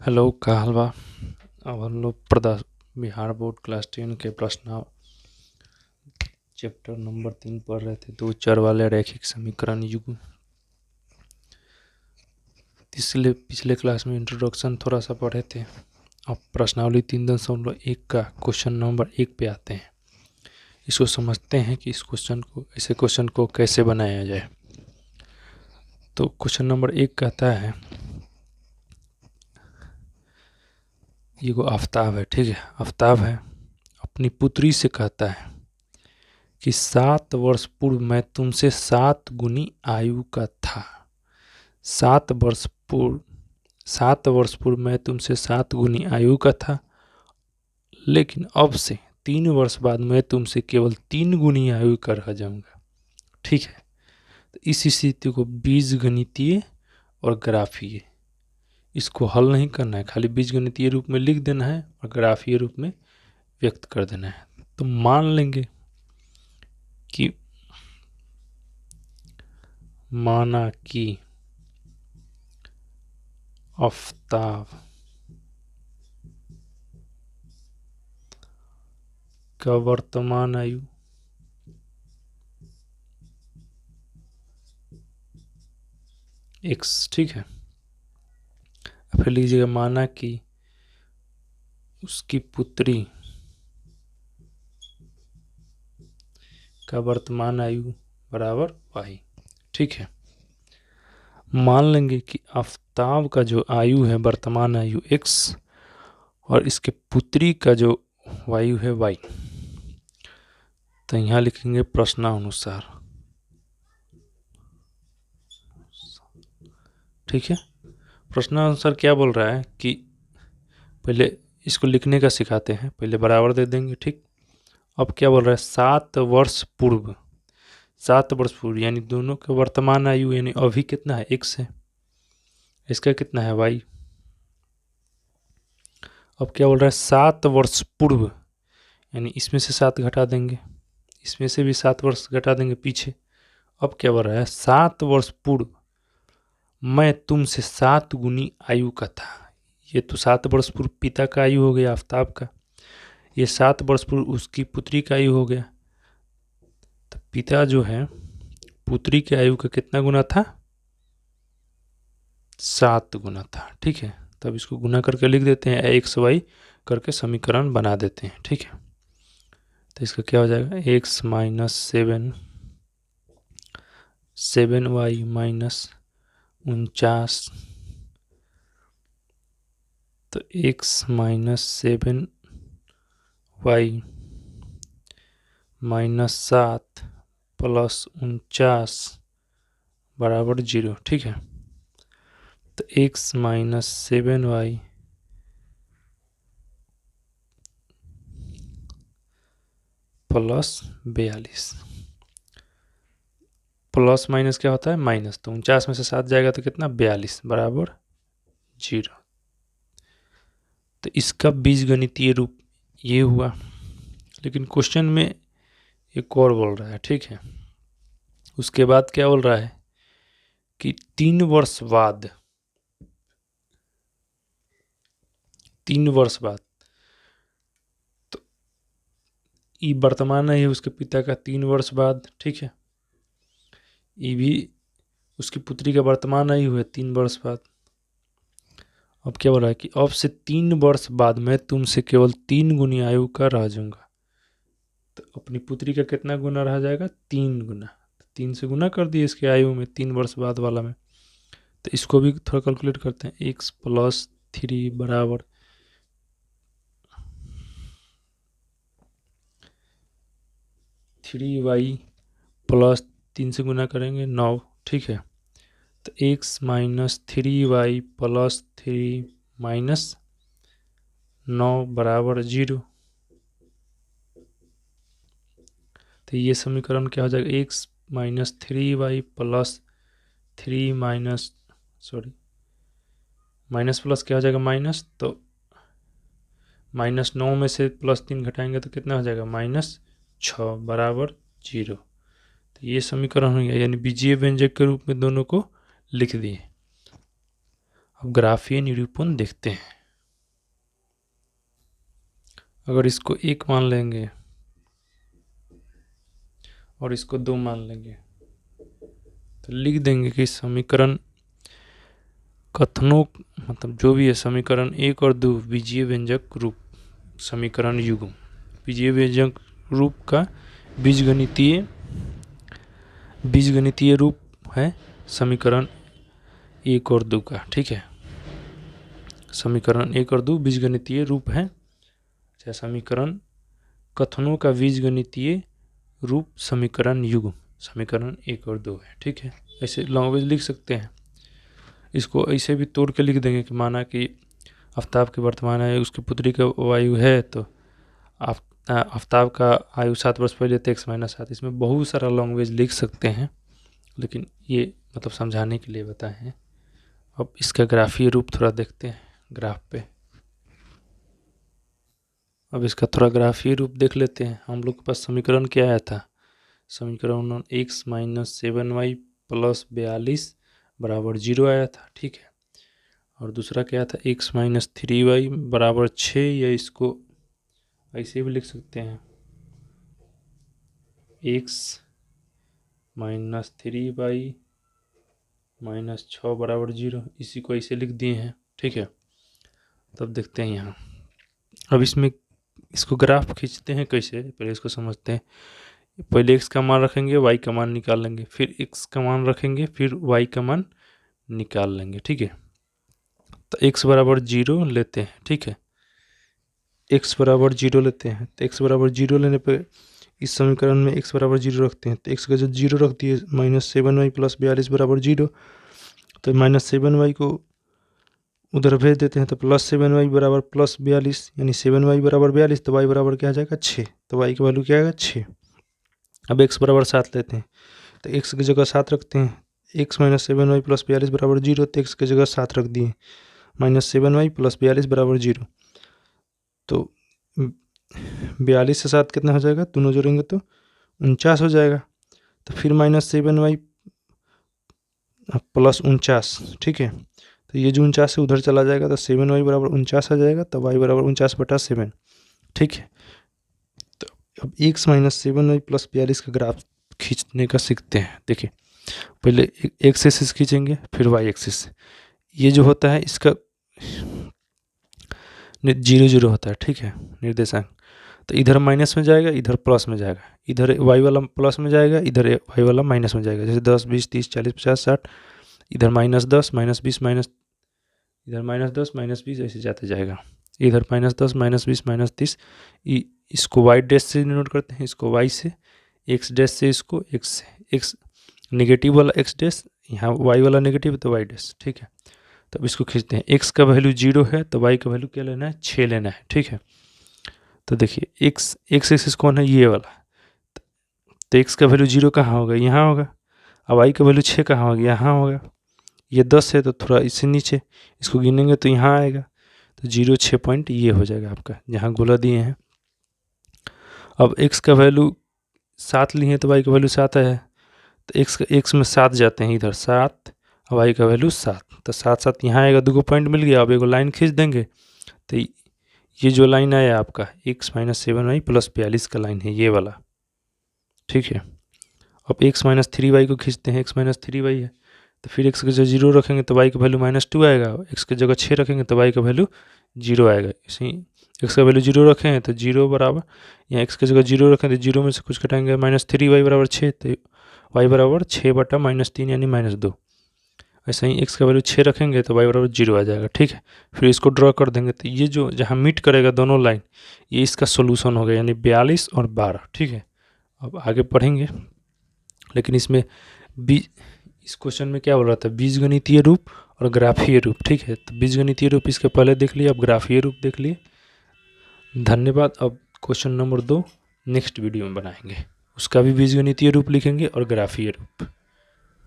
Hello का हाल बा। अब हम लोग बिहार बोर्ड क्लास 10 के प्रश्न चैप्टर नंबर 3 पढ़ रहे थे, दो चर वाले रैखिक समीकरण युग्म। पिछले क्लास में इंट्रोडक्शन थोड़ा सा पढ़े थे। अब प्रश्नावली 3.1 का क्वेश्चन नंबर 1 पे आते हैं। इसको समझते हैं कि ऐसे क्वेश्चन को कैसे बनाया जाए। तो क्वेश्चन नंबर 1 कहता है, ये को आफ्ताब है, ठीक है, आफ्ताब है, अपनी पुत्री से कहता है कि 7 वर्ष पूर्व मैं तुमसे 7 गुनी आयु का था। 7 वर्ष पूर्व मैं तुमसे 7 गुनी आयु का था, लेकिन अब से 3 वर्ष बाद मैं तुमसे केवल 3 गुनी आयु का रह जाऊंगा। ठीक है, तो इस स्थिति को बीजगणितीय और ग्राफीय, इसको हल नहीं करना है, खाली बीजगणितीय रूप में लिख देना है और ग्राफीय रूप में व्यक्त कर देना है। तो मान लेंगे कि माना कि आफ्ताब का वर्तमान आयु x, ठीक है। फिर लीजिएगा, माना कि उसकी पुत्री का वर्तमान आयु बराबर y, ठीक है। मान लेंगे कि आफ्ताब का जो आयु है, वर्तमान आयु x, और इसके पुत्री का जो वायु है y। तो यहाँ लिखेंगे प्रश्नानुसार, ठीक है। प्रश्नानुसार क्या बोल रहा है कि पहले इसको लिखने का सिखाते हैं, पहले बराबर दे देंगे, ठीक। अब क्या बोल रहा है, 7 वर्ष पूर्व, 7 वर्ष पूर्व यानी दोनों का वर्तमान आयु यानी अभी कितना है, x है, इसका कितना है y। अब क्या बोल रहा है, 7 वर्ष पूर्व यानी इसमें से 7 घटा देंगे, इसमें से भी 7 वर्ष घटा देंगे पीछे। अब क्या बोल रहा है, 7 वर्ष पूर्व मैं तुमसे 7 गुनी आयु का था। ये तो 7 वर्ष पूर्व पिता का आयु हो गया आफ्ताब का, ये 7 वर्ष पूर्व उसकी पुत्री का आयु हो गया। तो पिता जो है पुत्री के आयु का कितना गुना था, 7 गुना था, ठीक है। तब इसको गुना करके लिख देते हैं, एक्स वाई करके समीकरण बना देते हैं, ठीक है। तो इसका क्या हो जाएगा, x माइनस 7y माइनस 49, तो x minus 7y minus 7 plus 49 बराबर 0, ठीक है। तो x minus 7y plus 42, plus minus क्या होता है, माइनस, तो 49 में से 7 जाएगा तो कितना, 42 बराबर 0। तो इसका बीजगणितीय रूप ये हुआ। लेकिन क्वेश्चन में एक और बोल रहा है, ठीक है। उसके बाद क्या बोल रहा है कि 3 वर्ष बाद, 3 वर्ष बाद, तो ये वर्तमान है उसके पिता का 3 वर्ष बाद, ठीक है। ये भी उसकी पुत्री का वर्तमान आयु है 3 वर्ष बाद। अब क्या बोल रहा है कि अब से 3 वर्ष बाद मैं तुमसे केवल 3 गुनी आयु का रह जाऊंगा। तो अपनी पुत्री का कितना गुना रह जाएगा, 3 गुना। 3 से गुना कर दिए इसके आयु में, 3 वर्ष बाद वाला में। तो इसको भी थोड़ा कैलकुलेट करते हैं, x प्लस 3 बराबर 3y प्लस 3 से गुना करेंगे 9, ठीक है। तो x minus 3y plus 3 minus 9 बराबर 0। तो ये समीकरण क्या हो जाएगा, x minus 3y plus 3 minus, sorry, minus plus क्या हो जाएगा, माइनस, तो -9 में से +3 घटाएंगे तो कितना हो जाएगा, -6 बराबर 0। तो ये समीकरण हो गया, यानी बीजीय व्यंजक के रूप में दोनों को लिख दिए। अब ग्राफीय निरूपण देखते हैं। अगर इसको 1 मान लेंगे और इसको 2 मान लेंगे तो लिख देंगे कि समीकरण कथनों मतलब जो भी है समीकरण 1 और 2 बीजीय व्यंजक रूप समीकरण युग्म बीजीय व्यंजक रूप का बीजगणितीय रूप है समीकरण 1 और 2 का। ठीक है, समीकरण 1 और 2 बीजगणितीय रूप है, चाहे समीकरण कथनों का बीजगणितीय रूप समीकरण युग्म समीकरण 1 और 2 है। ठीक है, ऐसे लैंग्वेज लिख सकते हैं। इसको ऐसे भी तोड़ के लिख देंगे कि माना कि आफ्ताब की वर्तमान आयु उसकी पुत्री का आयु है तो आफ्ताब का आयु 7 वर्ष पहले तो x-7। इसमें बहुत सारा लैंग्वेज लिख सकते हैं, लेकिन ये मतलब समझाने के लिए बताए हैं। अब इसका ग्राफीय रूप थोड़ा देखते हैं ग्राफ पे। अब इसका थोड़ा ग्राफीय रूप देख लेते हैं। हम लोग के पास समीकरण क्या आया था, समीकरण x - 7y + 42 बराबर 0 आया था। ठीक है, और दूसरा क्या था x - 3y बराबर 6, या इसको ऐसे भी लिख सकते हैं x - 3y - 6 बराबर 0, इसी को ऐसे लिख दिए हैं। ठीक है, तब देखते हैं यहाँ। अब इसमें इसको ग्राफ खींचते हैं कैसे, पहले इसको समझते हैं। पहले x का मान रखेंगे, y का मान निकाल लेंगे, फिर x का मान रखेंगे, फिर y का मान निकाल लेंगे। ठीक है, तो x बराबर 0 लेते हैं। ठीक है, x बराबर 0 लेते हैं, तो x बराबर 0 लेने पे इस समीकरण में x बराबर 0 रखते हैं, तो x का जो 0 रख दिए -7y + 42 बराबर 0, तो -7y को उधर भेज देते हैं, तो +7y बराबर +42, यानी 7y बराबर 42, तो y बराबर क्या आ जाएगा 6, तो y की वैल्यू क्या आएगा 6। अब x बराबर 7 लेते हैं, तो x की जगह 7 रखते हैं, x - 7y + 42 बराबर 0, तो x की जगह 7 रख दिए, -7y + 42 बराबर 0, तो 42 से 7 कितना हो जाएगा, दोनों जोड़ेंगे तो 49 हो जाएगा। तो फिर -7y + 49। ठीक है, तो ये जो 49 से उधर चला जाएगा तो 7y बराबर 49 आ जाएगा, तो y बराबर 49/7। ठीक है, तो अब x - 7y + 42 का ग्राफ खींचने का सीखते हैं। देखिए, पहले x एक्सिस खींचेंगे, फिर y एक्सिस। ये जो होता है इसका 0 होता है। ठीक है, निर्देशांक, तो इधर माइनस में जाएगा, इधर प्लस में जाएगा, इधर y वाला प्लस में जाएगा, इधर y वाला माइनस में जाएगा। जैसे 10, 20, 30, 40, 50, 60, इधर -10 -20 इधर -10 -20 ऐसे जाते जाएगा, इधर -10 -20 -30। इसको y डैश से नोट करते हैं, इसको y से, x डैश से, इसको x से, x नेगेटिव वाला x डैश, यहाँ y वाला नेगेटिव तो y डैश। ठीक है, तब इसको खींचते हैं। x का वैल्यू 0 है तो y का वैल्यू क्या लेना है, 6 लेना है। ठीक है, तो देखिए x एक्सिस कौन है, ये वाला, तो x का वैल्यू 0 कहाँ होगा, यहाँ होगा। अब y का वैल्यू 6 कहाँ होगा, यहाँ होगा। ये 10 है तो थोड़ा इससे नीचे, इसको गिनेंगे तो यहाँ आएगा, तो 0 6 पॉइंट ये हो जाएगा आपका, जहाँ गोला दिए हैं। अब x का वैल्यू 7 लिए हैं तो y का वैल्यू 7 है, तो x में 7 जाते हैं, इधर 7, y का वैल्यू 7, तो 7 7 यहाँ आएगा, 2 पॉइंट मिल गया। अब एक लाइन खींच देंगे, तो ये जो लाइन आया आपका x - 7y + 42 का लाइन है, ये वाला। ठीक है, अब x - 3y को खींचते हैं, x - 3y है, तो फिर x की जगह 0 रखेंगे तो y का वैल्यू -2 आएगा, x की जगह 6 रखेंगे तो y का वैल्यू 0 आएगा। इसे x का वैल्यू 0 रखें हैं तो 0 बराबर, यहाँ x की जगह 0 रखें तो 0 में से कुछ घटाएंगे, -3y बराबर 6, तो y बराबर 6/-3 यानी -2। ऐसे ही x का वैल्यू 6 रखेंगे तो y बराबर 0 आ जाएगा। ठीक है, फिर इसको ड्रॉ कर देंगे, तो ये जो जहाँ मीट करेगा दोनों लाइन, ये इसका सोल्यूशन हो गया, यानी 42 और 12। ठीक है, अब आगे पढ़ेंगे, लेकिन इसमें इस क्वेश्चन में क्या बोल रहा था, बीजगणितीय रूप और ग्राफीय रूप। ठीक है, तो बीजगणितीय रूप इसके पहले देख लिए, अब ग्राफीय रूप देख लिए। धन्यवाद। अब क्वेश्चन नंबर 2 नेक्स्ट वीडियो में बनाएंगे, उसका भी बीजगणितीय रूप लिखेंगे और ग्राफीय रूप।